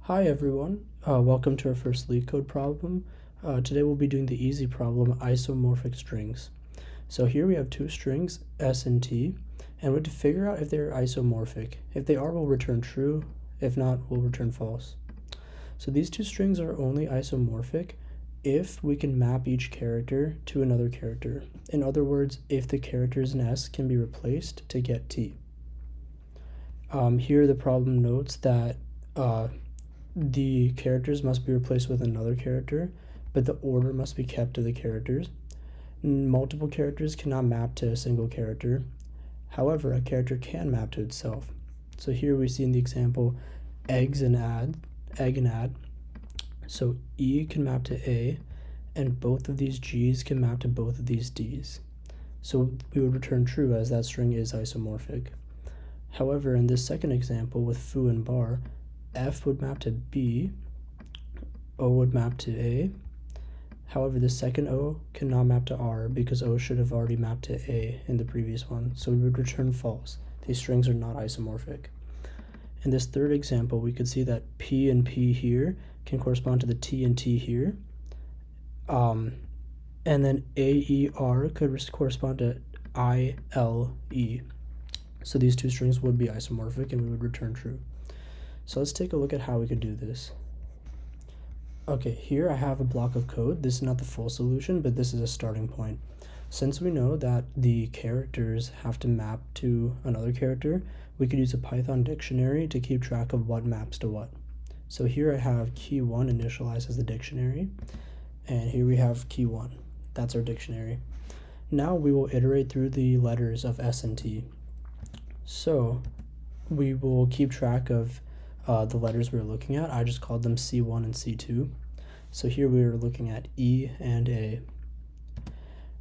Hi everyone, welcome to our first Leetcode problem. Today we'll be doing the easy problem, isomorphic strings. So here we have two strings, s and t, and we have to figure out if they're isomorphic. If they are, we'll return true. If not, we'll return false. So these two strings are only isomorphic if we can map each character to another character. In other words, if the characters in s can be replaced to get t. Here the problem notes that the characters must be replaced with another character, but the order must be kept to the characters. Multiple characters cannot map to a single character. However, a character can map to itself. So here we see in the example egg and add. So E can map to A, and both of these G's can map to both of these D's. So we would return true as that string is isomorphic. However, in this second example with foo and bar, F would map to B, O would map to A. However, the second O cannot map to R because O should have already mapped to A in the previous one, so we would return false. These strings are not isomorphic. In this third example, we could see that P and P here can correspond to the T and T here. And then AER could correspond to ILE. So these two strings would be isomorphic and we would return true. So let's take a look at how we could do this. Okay, here I have a block of code. This is not the full solution, but this is a starting point. Since we know that the characters have to map to another character, we could use a Python dictionary to keep track of what maps to what. So here I have key 1 initialized as the dictionary, and here we have key 1. That's our dictionary. Now we will iterate through the letters of S and T. So we will keep track of the letters we're looking at. I just called them C1 and C2. So here we are looking at E and A.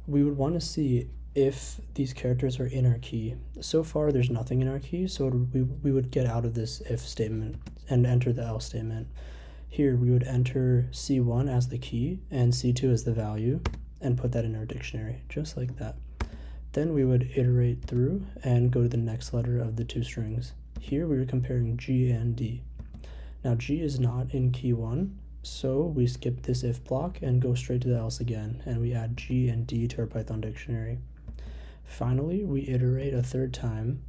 We would want to see if these characters are in our key. So far there's nothing in our key, so we would get out of this if statement and enter the else statement. Here we would enter C1 as the key and C2 as the value and put that in our dictionary, just like that. Then we would iterate through and go to the next letter of the two strings. Here we are comparing G and D. Now G is not in key 1, so we skip this if block and go straight to the else again, and we add G and D to our Python dictionary. Finally, we iterate a third time,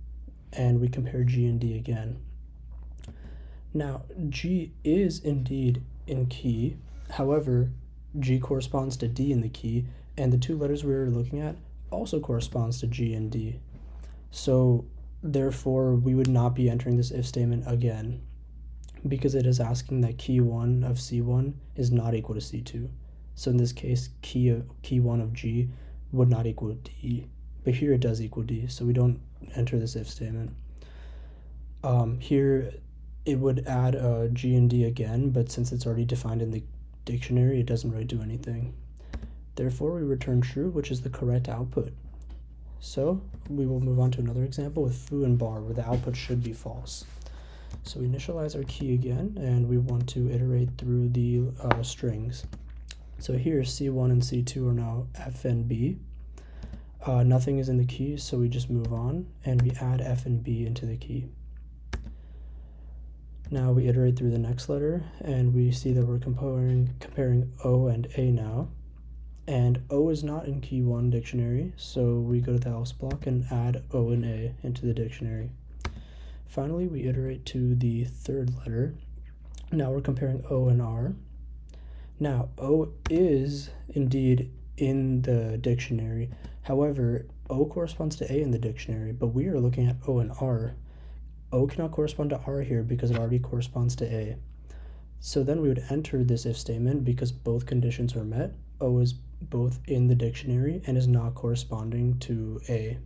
and we compare G and D again. Now, G is indeed in key, however, G corresponds to D in the key, and the two letters we were looking at also corresponds to G and D. So therefore, we would not be entering this if statement again because it is asking that key 1 of C1 is not equal to C2. So in this case, key 1 of G would not equal D, but here it does equal D, so we don't enter this if statement. Here it would add G and D again, but since it's already defined in the dictionary, it doesn't really do anything. Therefore, we return true, which is the correct output. So we will move on to another example with foo and bar, where the output should be false. So we initialize our key again, and we want to iterate through the strings. So here C1 and C2 are now F and B. Nothing is in the key, so we just move on, and we add F and B into the key. Now we iterate through the next letter, and we see that we're comparing O and A now. And O is not in key 1 dictionary, so we go to the else block and add O and A into the dictionary. Finally, we iterate to the third letter. Now we're comparing O and R. Now, O is indeed in the dictionary. However, O corresponds to A in the dictionary, but we are looking at O and R. O cannot correspond to R here because it already corresponds to A. So then we would enter this if statement because both conditions are met. O is both in the dictionary and is not corresponding to A.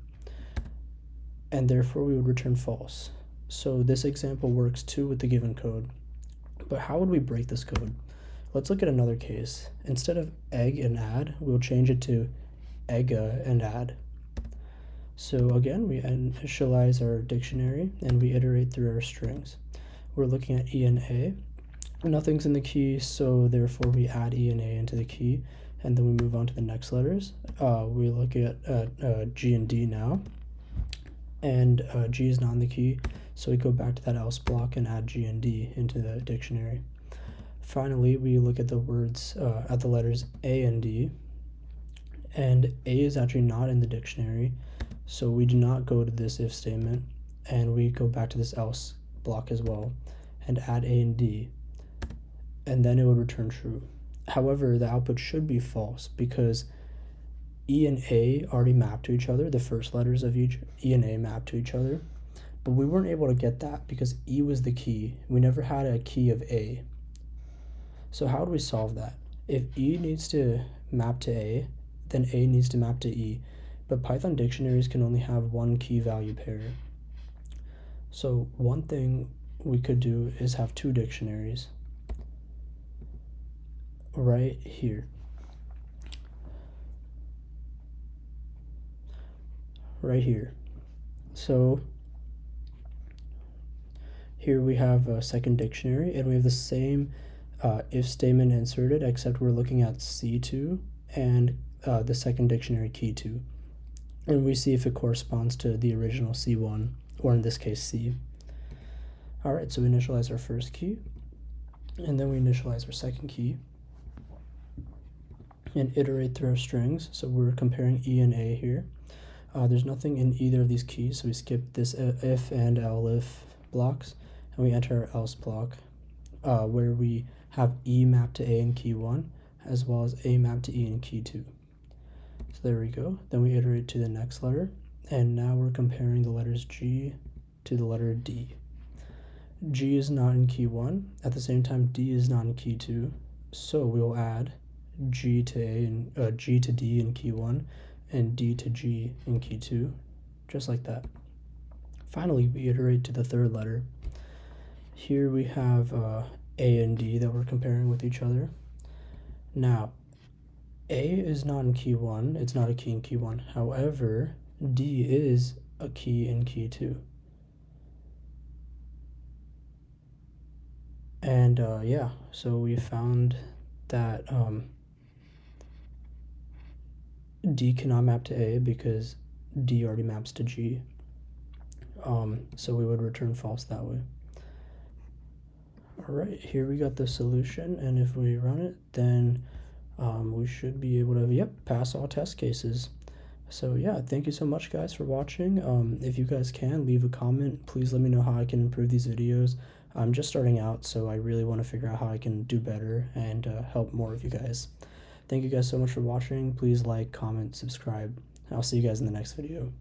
And therefore we would return false. So this example works too with the given code. But how would we break this code? Let's look at another case. Instead of egg and add, we'll change it to egga and add. So again, we initialize our dictionary and we iterate through our strings. We're looking at E and A. Nothing's in the key, so therefore we add E and A into the key, and then we move on to the next letters. We look at G and D now, and G is not in the key, So we go back to that else block and add G and D into the dictionary. Finally, we look at the words, at the letters A and D, and A is actually not in the dictionary, so we do not go to this if statement, and we go back to this else block as well, and add A and D, and then it would return true. However, the output should be false because E and A already map to each other, the first letters of each E and A map to each other, but we weren't able to get that because E was the key. We never had a key of A. So how do we solve that? If E needs to map to A, then A needs to map to E, but Python dictionaries can only have one key value pair. So one thing we could do is have two dictionaries right here. Right here. So here we have a second dictionary, and we have the same if statement inserted, except we're looking at C2 and the second dictionary key 2. And we see if it corresponds to the original C1, or in this case C. Alright, so we initialize our first key, and then we initialize our second key, and iterate through our strings. So we're comparing E and A here. There's nothing in either of these keys, so we skip this if and elif blocks, and we enter our else block, where we have E mapped to A in key 1, as well as A mapped to E in key 2. So there we go. Then we iterate to the next letter, and now we're comparing the letters G to the letter D. G is not in key 1, at the same time D is not in key 2, so we'll add G to A and G to D in key 1, and D to G in key 2, just like that. Finally, we iterate to the third letter. Here we have A and D that we're comparing with each other. Now, A is not in key 1, it's not a key in key 1. However, D is a key in key 2. And yeah, so we found that D cannot map to A because D already maps to G. So we would return false that way. Alright, here we got the solution, and if we run it, then we should be able to, pass all test cases. So yeah, thank you so much guys for watching. If you guys can, leave a comment. Please let me know how I can improve these videos. I'm just starting out, so I really want to figure out how I can do better and help more of you guys. Thank you guys so much for watching. Please like, comment, subscribe, and I'll see you guys in the next video.